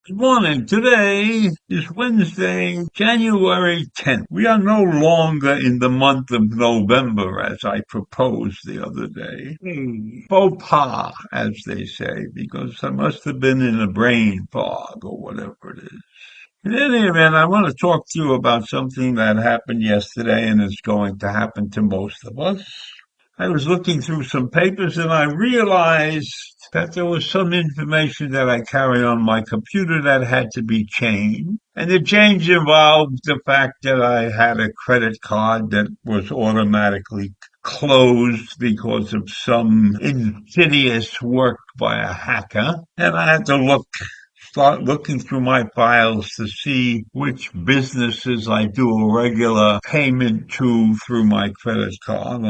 Good morning. Today is Wednesday, January 10th. We are no longer in the month of November, as I proposed the other day. Faux pas, as they say, because I must have been in a brain fog or whatever it is. In any event, I want to talk to you about something that happened yesterday and is going to happen to most of us. I was looking through some papers and I realized that there was some information that I carry on my computer that had to be changed. And the change involved the fact that I had a credit card that was automatically closed because of some insidious work by a hacker. And I had to start looking through my files to see which businesses I do a regular payment to through my credit card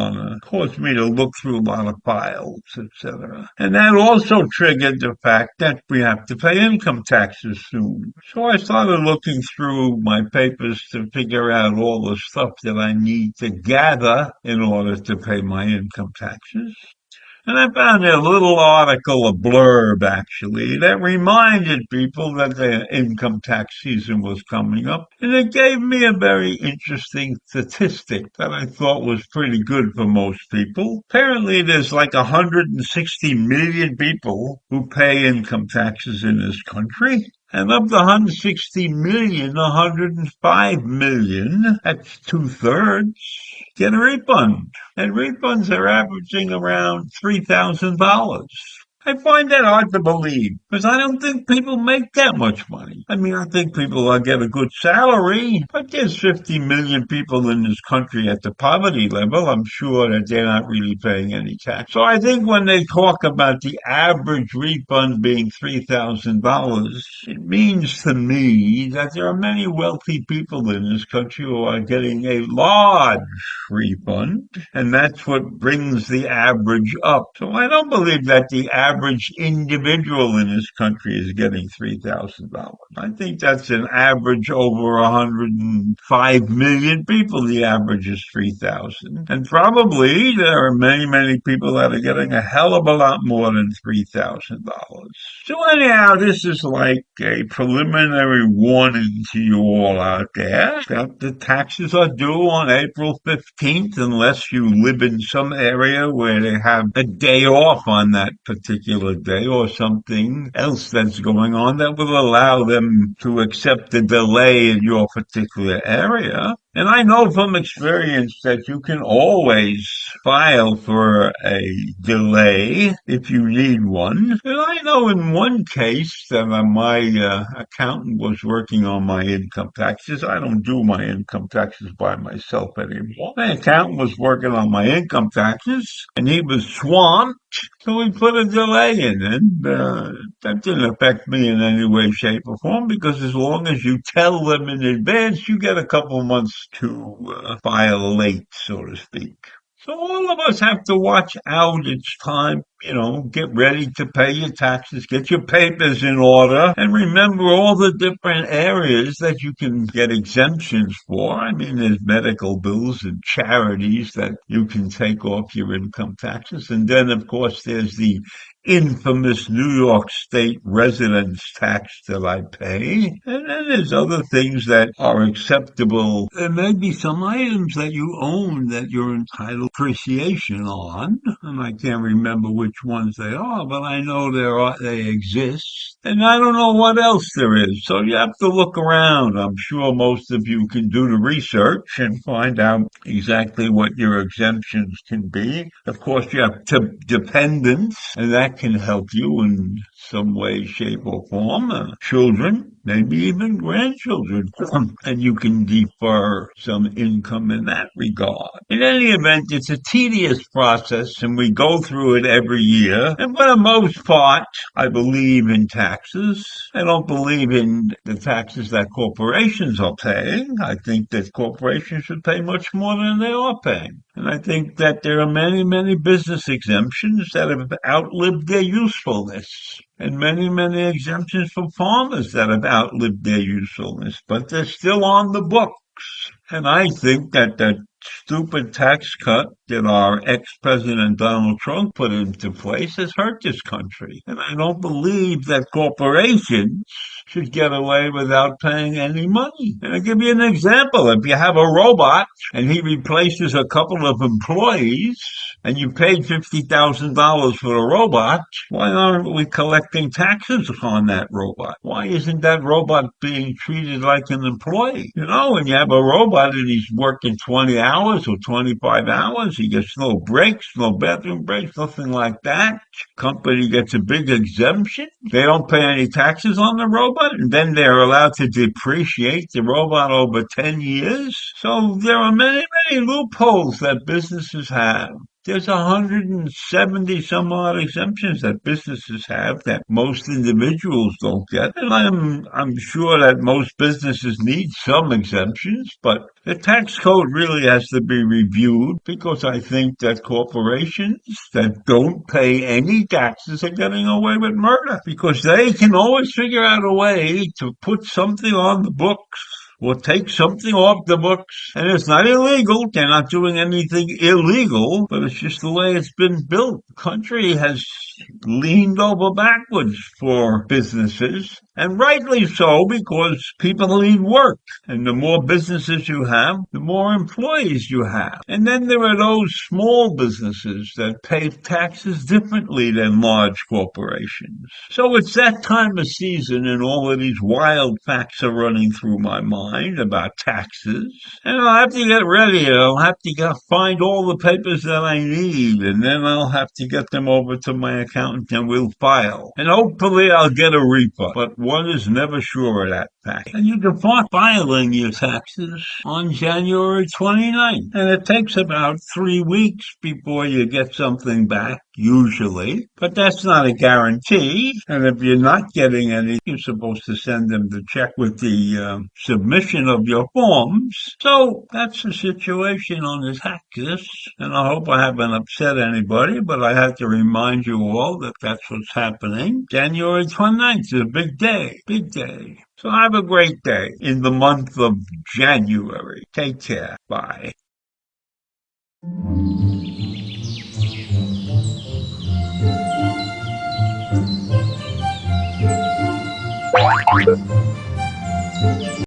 caused me to look through a lot of files, etc. And that also triggered the fact that we have to pay income taxes soon. So I started looking through my papers to figure out all the stuff that I need to gather in order to pay my income taxes. And I found a little article, a blurb actually, that reminded people that the income tax season was coming up. And it gave me a very interesting statistic that I thought was pretty good for most people. Apparently there's like 160 million people who pay income taxes in this country. And of the 160 million, 105 million, that's two-thirds, get a refund. And refunds are averaging around $3,000. I find that hard to believe because I don't think people make that much money. I mean, I think people get a good salary, but there's 50 million people in this country at the poverty level. I'm sure that they're not really paying any tax. So I think when they talk about the average refund being $3,000, it means to me that there are many wealthy people in this country who are getting a large refund, and that's what brings the average up. So I don't believe that the average individual in this country is getting $3,000. I think that's an average over 105 million people. The average is 3,000. And probably there are many, many people that are getting a hell of a lot more than $3,000. So anyhow, this is like a preliminary warning to you all out there that the taxes are due on April 15th unless you live in some area where they have a day off on that particular day or something else that's going on that will allow them to accept the delay in your particular area. And I know from experience that you can always file for a delay if you need one. And I know in one case that my accountant was working on my income taxes. I don't do my income taxes by myself anymore. My accountant was working on my income taxes and he was swamped. So we put a delay in, and that didn't affect me in any way, shape, or form because as long as you tell them in advance, you get a couple months to file late, so to speak. So all of us have to watch out. It's time, get ready to pay your taxes, get your papers in order, and remember all the different areas that you can get exemptions for. I mean, there's medical bills and charities that you can take off your income taxes. And then, of course, there's the infamous New York State residence tax that I pay. And then there's other things that are acceptable. There may be some items that you own that you're entitled to appreciation on, and I can't remember which which ones they are, but I know they exist. And I don't know what else there is. So you have to look around. I'm sure most of you can do the research and find out exactly what your exemptions can be. Of course, you have dependents, and that can help you in some way, shape, or form. Children, maybe even grandchildren, and you can defer some income in that regard. In any event, it's a tedious process, and we go through it every year. And for the most part, I believe in taxes. I don't believe in the taxes that corporations are paying. I think that corporations should pay much more than they are paying. And I think that there are many, many business exemptions that have outlived their usefulness. And many, many exemptions for farmers that have outlived their usefulness, but they're still on the books. And I think that that stupid tax cut that our ex-president Donald Trump put into place has hurt this country. And I don't believe that corporations should get away without paying any money. And I'll give you an example. If you have a robot and he replaces a couple of employees and you paid $50,000 for the robot, why aren't we collecting taxes on that robot? Why isn't that robot being treated like an employee? You know, when you have a robot and he's working 20 hours or 25 hours, he gets no breaks, no bathroom breaks, nothing like that. Company gets a big exemption. They don't pay any taxes on the robot, and then they're allowed to depreciate the robot over 10 years. So there are many, many loopholes that businesses have. There's 170 some odd exemptions that businesses have that most individuals don't get. And I'm sure that most businesses need some exemptions, but the tax code really has to be reviewed because I think that corporations that don't pay any taxes are getting away with murder because they can always figure out a way to put something on the books or take something off the books. And it's not illegal. They're not doing anything illegal, but it's just the way it's been built. The country has leaned over backwards for businesses, and rightly so because people need work. And the more businesses you have, the more employees you have. And then there are those small businesses that pay taxes differently than large corporations. So it's that time of season and all of these wild facts are running through my mind about taxes. And I'll have to get ready. I'll have to find all the papers that I need, and then I'll have to get them over to my accountant and we'll file. And hopefully I'll get a refund. But one is never sure of that fact. And you can start filing your taxes on January 29th. And it takes about 3 weeks before you get something back, usually. But that's not a guarantee. And if you're not getting any, you're supposed to send them the check with the submission of your forms. So that's the situation on the taxes. And I hope I haven't upset anybody, but I have to remind you all that that's what's happening. January 29th is a big day, big day. So have a great day in the month of January. Take care. Bye.